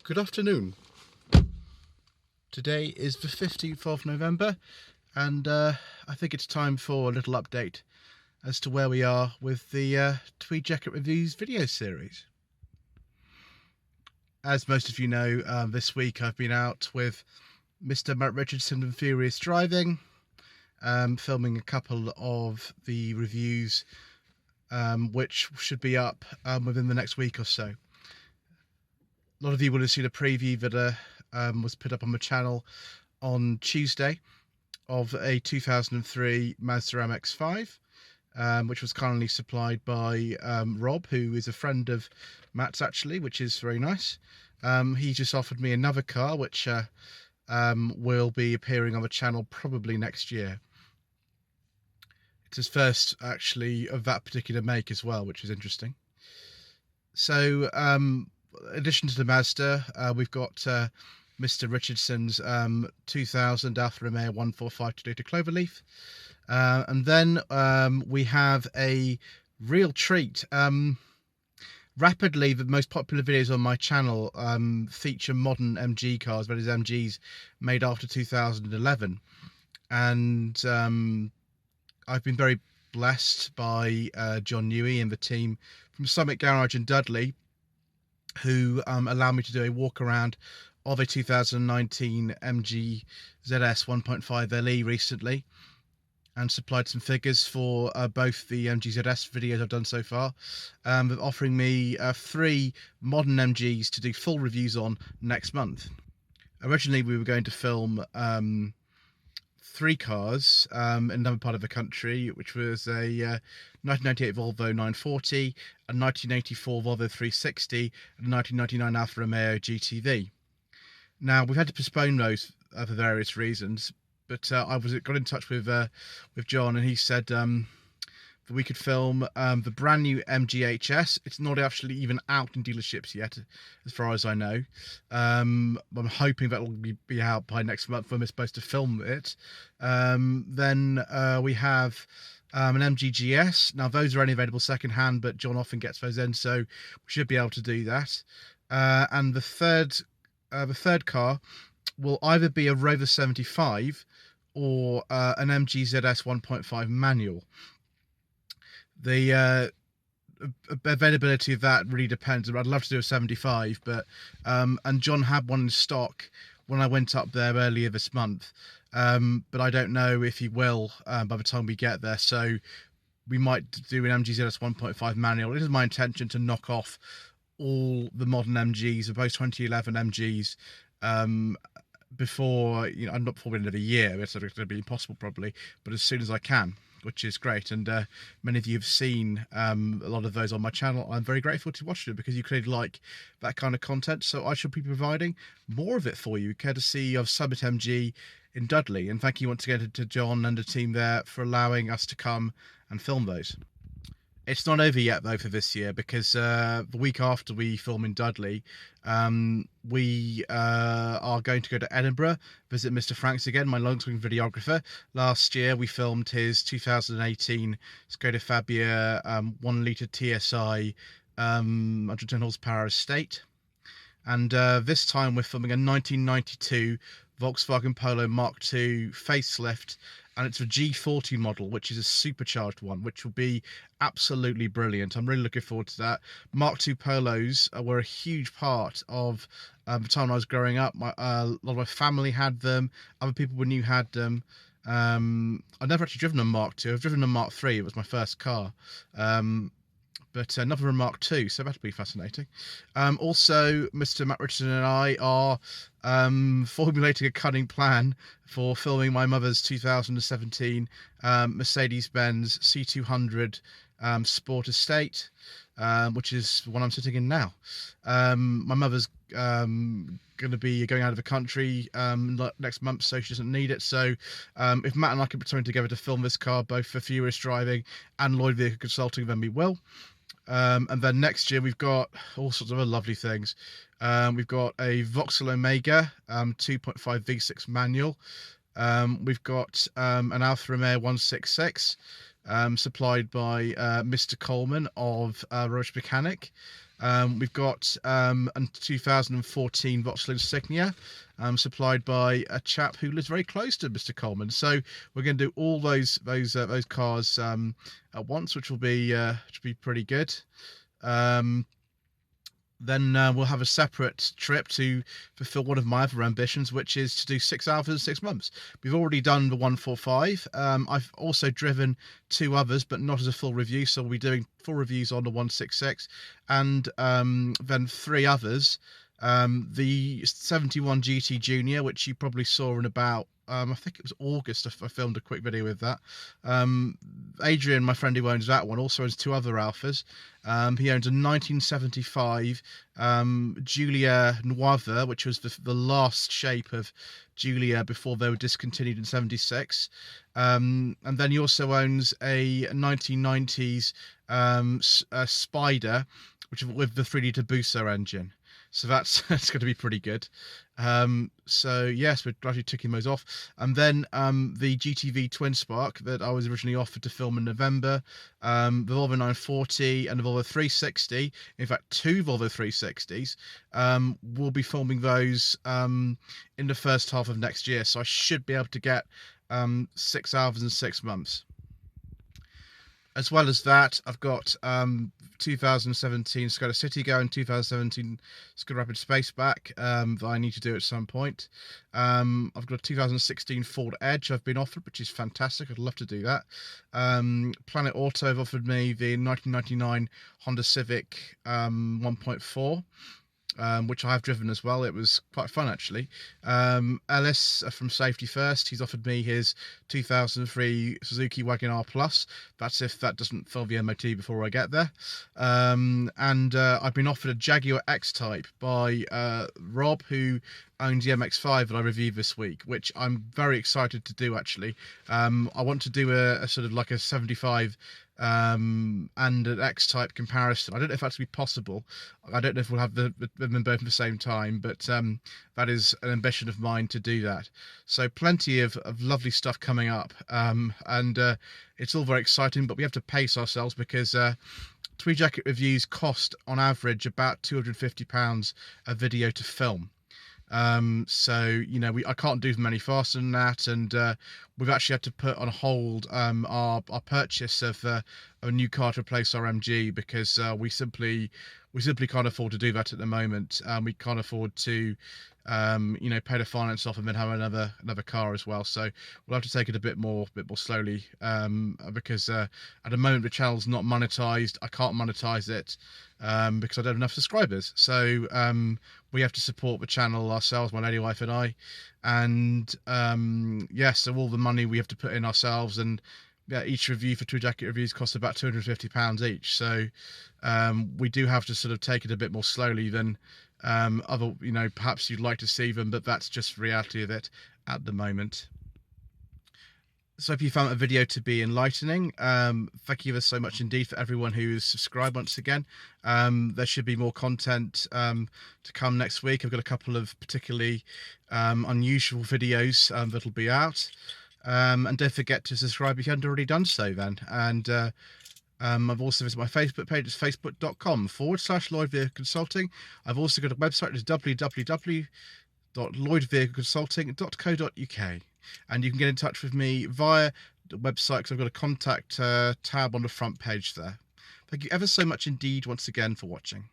Good afternoon. Today is the 15th of November and I think it's time for a little update as to where we are with the Tweed Jacket Reviews video series. As most of you know, this week I've been out with Mr. Matt Richardson and Furious Driving, filming a couple of the reviews which should be up within the next week or so. A lot of you will have seen a preview that was put up on the channel on Tuesday of a 2003 Mazda MX5, which was kindly supplied by Rob, who is a friend of Matt's actually, which is very nice. He just offered me another car, which will be appearing on the channel probably next year. It's his first actually of that particular make as well, which is interesting. So in addition to the Mazda, we've got Mr. Richardson's 2000 Alfa Romeo 145 2-litre Cloverleaf. And then we have a real treat. Rapidly, the most popular videos on my channel feature modern MG cars, that is MGs made after 2011. And I've been very blessed by John Newey and the team from Summit Garage in Dudley, who allowed me to do a walk around of a 2019 MG ZS 1.5 LE recently, and supplied some figures for both the MG ZS videos I've done so far, offering me 3 modern MGs to do full reviews on next month. Originally we were going to film 3 cars in another part of the country, which was a 1998 Volvo 940, a 1984 Volvo 360, and a 1999 Alfa Romeo GTV. Now we've had to postpone those for various reasons, but I got in touch with John, and he said that we could film the brand new MGHS. It's not actually even out in dealerships yet, as far as I know. I'm hoping that will be out by next month when we're supposed to film it. Then we have an MGGS. Now those are only available second hand, but John often gets those in, so we should be able to do that. And the third car will either be a Rover 75 or an MG ZS 1.5 manual. The availability of that really depends. I'd love to do a 75, but and John had one in stock when I went up there earlier this month, but I don't know if he will by the time we get there, so we might do an MG ZS 1.5 manual. It is my intention to knock off all the modern MGs, of both 2011 MGs, before, you know, I'm not before the end of the year. It's going to be impossible probably, but as soon as I can, which is great. And many of you have seen a lot of those on my channel. I'm very grateful to watch them because you clearly like that kind of content, so I shall be providing more of it for you, courtesy of Summit MG in Dudley. And thank you once again to John and the team there for allowing us to come and film those. It's not over yet though for this year, because the week after we film in Dudley, we are going to go to Edinburgh, visit Mr. Franks again, my long-term videographer. Last year we filmed his 2018 Skoda Fabia 1-litre TSI 110 horsepower estate. And this time we're filming a 1992 Volkswagen Polo Mark II facelift, and it's a G40 model, which is a supercharged one, which will be absolutely brilliant. I'm really looking forward to that. Mark II Polos were a huge part of the time I was growing up. A lot of my family had them. Other people we knew had them. I've never actually driven a Mark II. I've driven a Mark III. It was my first car. But another Mark II, so that'll be fascinating. Also, Mr. Matt Richardson and I are formulating a cunning plan for filming my mother's 2017 Mercedes-Benz C200 Sport Estate, which is the one I'm sitting in now. My mother's going to be going out of the country next month, so she doesn't need it. So if Matt and I can put something together to film this car, both for Furious Driving and Lloyd Vehicle Consulting, then we will. And then next year we've got all sorts of other lovely things. We've got a Vauxhall Omega 2.5 V6 manual. We've got an Alfa Romeo 166 supplied by Mr. Coleman of Roche Mechanic. We've got a 2014 Vauxhall Insignia, supplied by a chap who lives very close to Mr. Coleman. So we're going to do all those cars at once, which will be pretty good. Then we'll have a separate trip to fulfill one of my other ambitions, which is to do 6 hours in 6 months. We've already done the 145. I've also driven 2 others, but not as a full review. So we'll be doing full reviews on the 166, and then 3 others. The 71 GT Junior, which you probably saw in about, I think it was August. I filmed a quick video with that. Adrian, my friend who owns that one, also owns 2 other Alphas. He owns a 1975 Giulia Nuova, which was the last shape of Giulia before they were discontinued in 76. And then he also owns a 1990s Spider, which with the 3 litre Busso engine. So that's going to be pretty good. So yes, we're gradually ticking those off. And then the GTV Twin Spark that I was originally offered to film in November, the Volvo 940 and the Volvo 360, in fact 2 Volvo 360s, we'll be filming those in the first half of next year. So I should be able to get 6 hours in 6 months. As well as that, I've got 2017 Skoda Citigo and 2017 Skoda Rapid Spaceback that I need to do at some point. I've got a 2016 Ford Edge I've been offered, which is fantastic. I'd love to do that. Planet Auto have offered me the 1999 Honda Civic 1.4. Which I have driven as well. It was quite fun, actually. Ellis from Safety First, he's offered me his 2003 Suzuki Wagon-R Plus. That's if that doesn't fill the MOT before I get there. And I've been offered a Jaguar X-Type by Rob, who owns the MX5 that I reviewed this week, which I'm very excited to do, actually. I want to do a sort of like a 75 and an X-Type comparison. I don't know if that's be possible. I don't know if we'll have them both at the same time, but that is an ambition of mine to do that. So plenty of lovely stuff coming up, and it's all very exciting, but we have to pace ourselves because Tweed Jacket reviews cost on average about £250 a video to film. So you know, I can't do them any faster than that, and we've actually had to put on hold our purchase of a new car to replace our MG because we simply can't afford to do that at the moment. We can't afford to you know, pay the finance off and then have another car as well. So we'll have to take it a bit more slowly because at the moment the channel's not monetized. I can't monetize it because I don't have enough subscribers. So we have to support the channel ourselves, my lady wife and I. And yes, so all the money we have to put in ourselves, and yeah, each review for Tweed Jacket reviews costs about £250 each. So we do have to sort of take it a bit more slowly than other, you know, perhaps you'd like to see them, but that's just the reality of it at the moment. So if you found the video to be enlightening, thank you so much indeed for everyone who is subscribed once again. There should be more content to come next week. I've got a couple of particularly unusual videos that'll be out. And don't forget to subscribe if you haven't already done so then. And I've also visited my Facebook page. It's facebook.com/Lloyd Vehicle Consulting. I've also got a website. It's www.lloydvehicleconsulting.co.uk. And you can get in touch with me via the website because I've got a contact tab on the front page there. Thank you ever so much indeed once again for watching.